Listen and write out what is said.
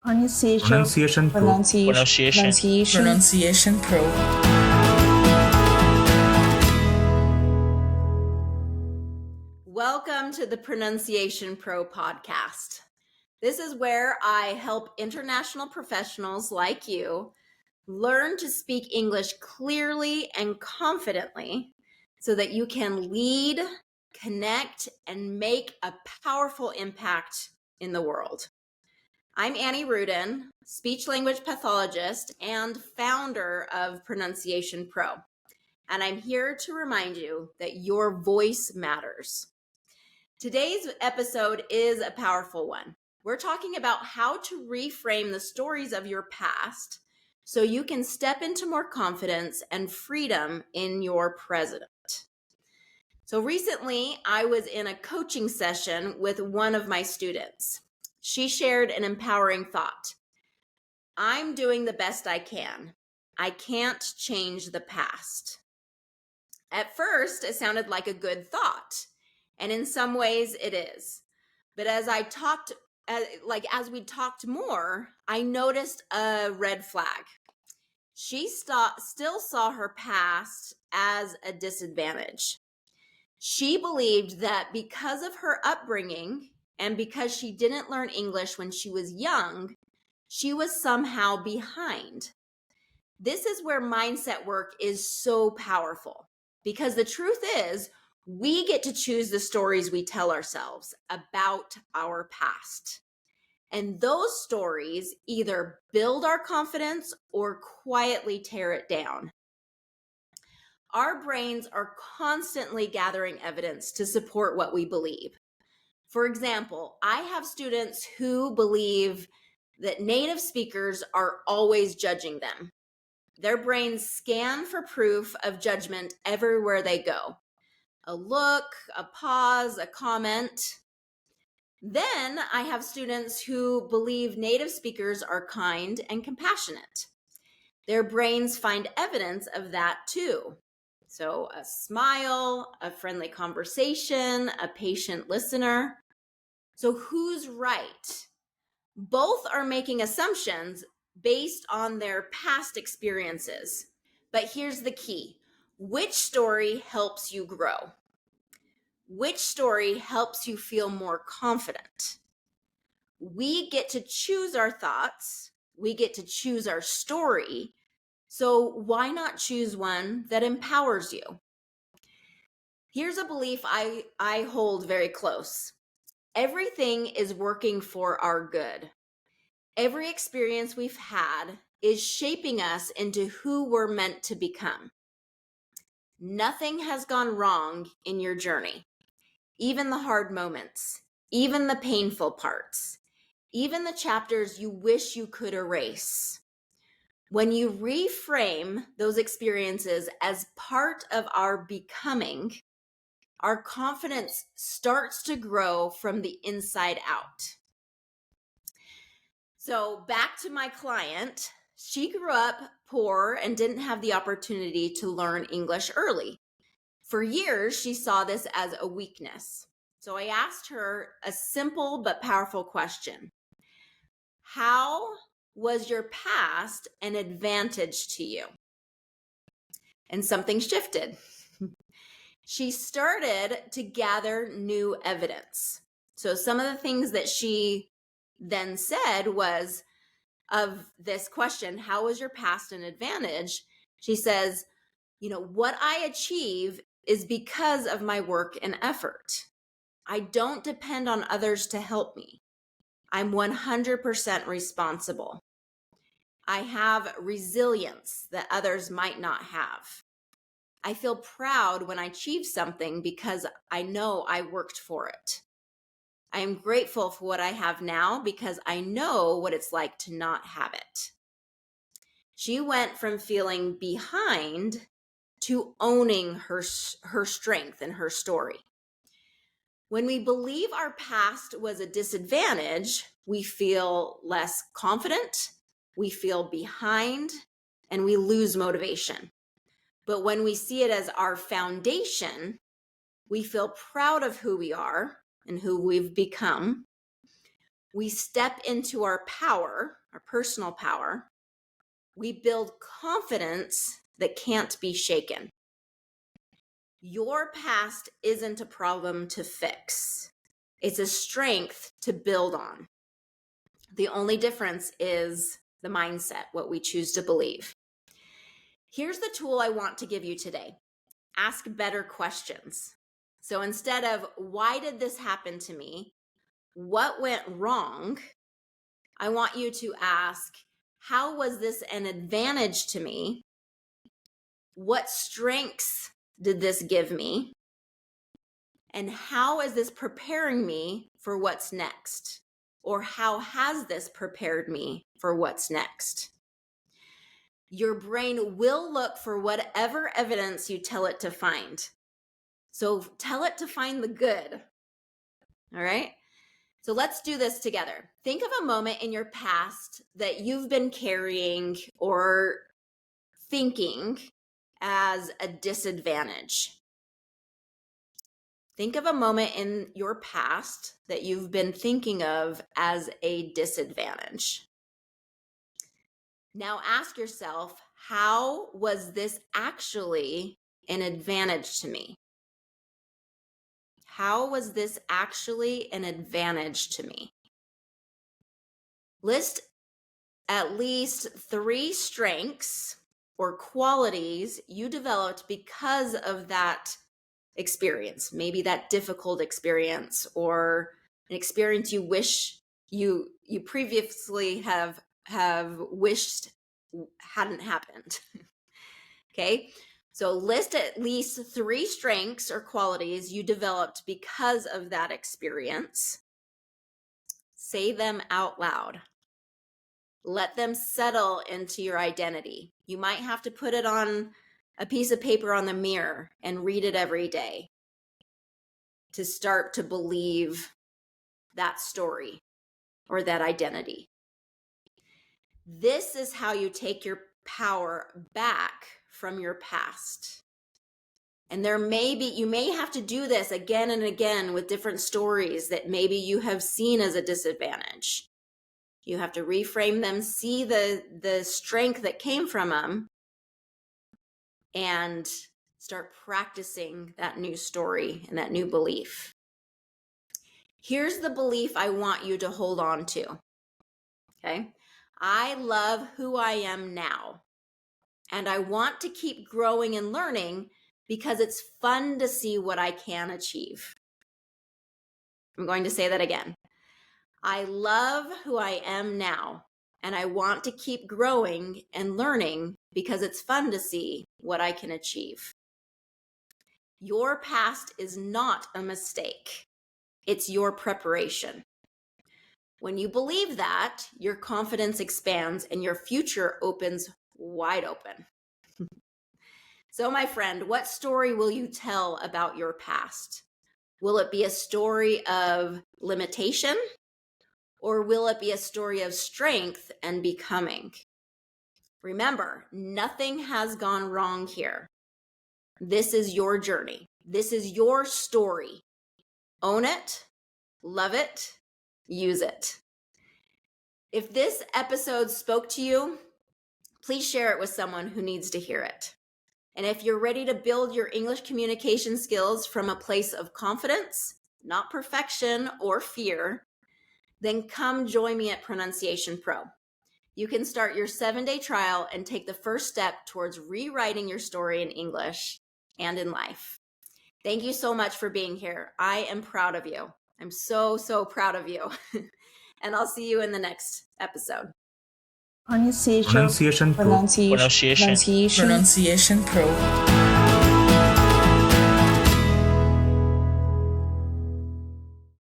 Pronunciation Pro. Pronunciation Pro. Welcome to the Pronunciation Pro podcast. This is where I help international professionals like you learn to speak English clearly and confidently so that you can lead, connect, and make a powerful impact in the world. I'm Annie Rudin, speech-language pathologist and founder of Pronunciation Pro, and I'm here to remind you that your voice matters. Today's episode is a powerful one. We're talking about how to reframe the stories of your past so you can step into more confidence and freedom in your present. So recently, I was in a coaching session with one of my students. She shared an empowering thought. I'm doing the best I can. I can't change the past. At first, it sounded like a good thought, and in some ways it is. But as we talked more, I noticed a red flag. She still saw her past as a disadvantage. She believed that because of her upbringing and because she didn't learn English when she was young, she was somehow behind. This is where mindset work is so powerful because the truth is we get to choose the stories we tell ourselves about our past. And those stories either build our confidence or quietly tear it down. Our brains are constantly gathering evidence to support what we believe. For example, I have students who believe that native speakers are always judging them. Their brains scan for proof of judgment everywhere they go. A look, a pause, a comment. Then I have students who believe native speakers are kind and compassionate. Their brains find evidence of that too. So a smile, a friendly conversation, a patient listener. So who's right? Both are making assumptions based on their past experiences. But here's the key. Which story helps you grow? Which story helps you feel more confident? We get to choose our thoughts. We get to choose our story. So why not choose one that empowers you? Here's a belief I hold very close. Everything is working for our good. Every experience we've had is shaping us into who we're meant to become. Nothing has gone wrong in your journey. Even the hard moments, even the painful parts, even the chapters you wish you could erase. When you reframe those experiences as part of our becoming, our confidence starts to grow from the inside out. So back to my client, she grew up poor and didn't have the opportunity to learn English early. For years, she saw this as a weakness. So I asked her a simple but powerful question. How was your past an advantage to you? And something shifted. She started to gather new evidence. So some of the things that she then said was of this question, how was your past an advantage? She says, what I achieve is because of my work and effort. I don't depend on others to help me. I'm 100% responsible. I have resilience that others might not have. I feel proud when I achieve something because I know I worked for it. I am grateful for what I have now because I know what it's like to not have it. She went from feeling behind to owning her strength and her story. When we believe our past was a disadvantage, we feel less confident, we feel behind, and we lose motivation. But when we see it as our foundation, we feel proud of who we are and who we've become. we step into our power, our personal power. We build confidence that can't be shaken. Your past isn't a problem to fix. It's a strength to build on. The only difference is the mindset, what we choose to believe. Here's the tool I want to give you today. Ask better questions. So instead of, why did this happen to me? What went wrong? I want you to ask, how was this an advantage to me? What strengths did this give me? And how is this preparing me for what's next? Or how has this prepared me for what's next? Your brain will look for whatever evidence you tell it to find. So tell it to find the good. All right? So let's do this together. Think of a moment in your past that you've been carrying or thinking as a disadvantage. Think of a moment in your past that you've been thinking of as a disadvantage. Now ask yourself, how was this actually an advantage to me? How was this actually an advantage to me? List at least 3 strengths or qualities you developed because of that experience. Maybe that difficult experience or an experience you wish you previously have wished hadn't happened. Okay? So list at least 3 strengths or qualities you developed because of that experience. Say them out loud. Let them settle into your identity. You might have to put it on a piece of paper on the mirror and read it every day to start to believe that story or that identity. This is how you take your power back from your past. And you may have to do this again and again with different stories that maybe you have seen as a disadvantage. You have to reframe them, see the strength that came from them, and start practicing that new story and that new belief. Here's the belief I want you to hold on to. Okay? I love who I am now, and I want to keep growing and learning because it's fun to see what I can achieve. I'm going to say that again. I love who I am now, and I want to keep growing and learning because it's fun to see what I can achieve. Your past is not a mistake. It's your preparation. When you believe that, your confidence expands and your future opens wide open. So, my friend, what story will you tell about your past? Will it be a story of limitation? Or will it be a story of strength and becoming? Remember, nothing has gone wrong here. This is your journey. This is your story. Own it, love it, use it. If this episode spoke to you, please share it with someone who needs to hear it. And if you're ready to build your English communication skills from a place of confidence, not perfection or fear, then come join me at Pronunciation Pro. You can start your 7-day trial and take the first step towards rewriting your story in English and in life. Thank you so much for being here. I am proud of you. I'm so, so proud of you. And I'll see you in the next episode. Pronunciation Pro. Pronunciation Pro.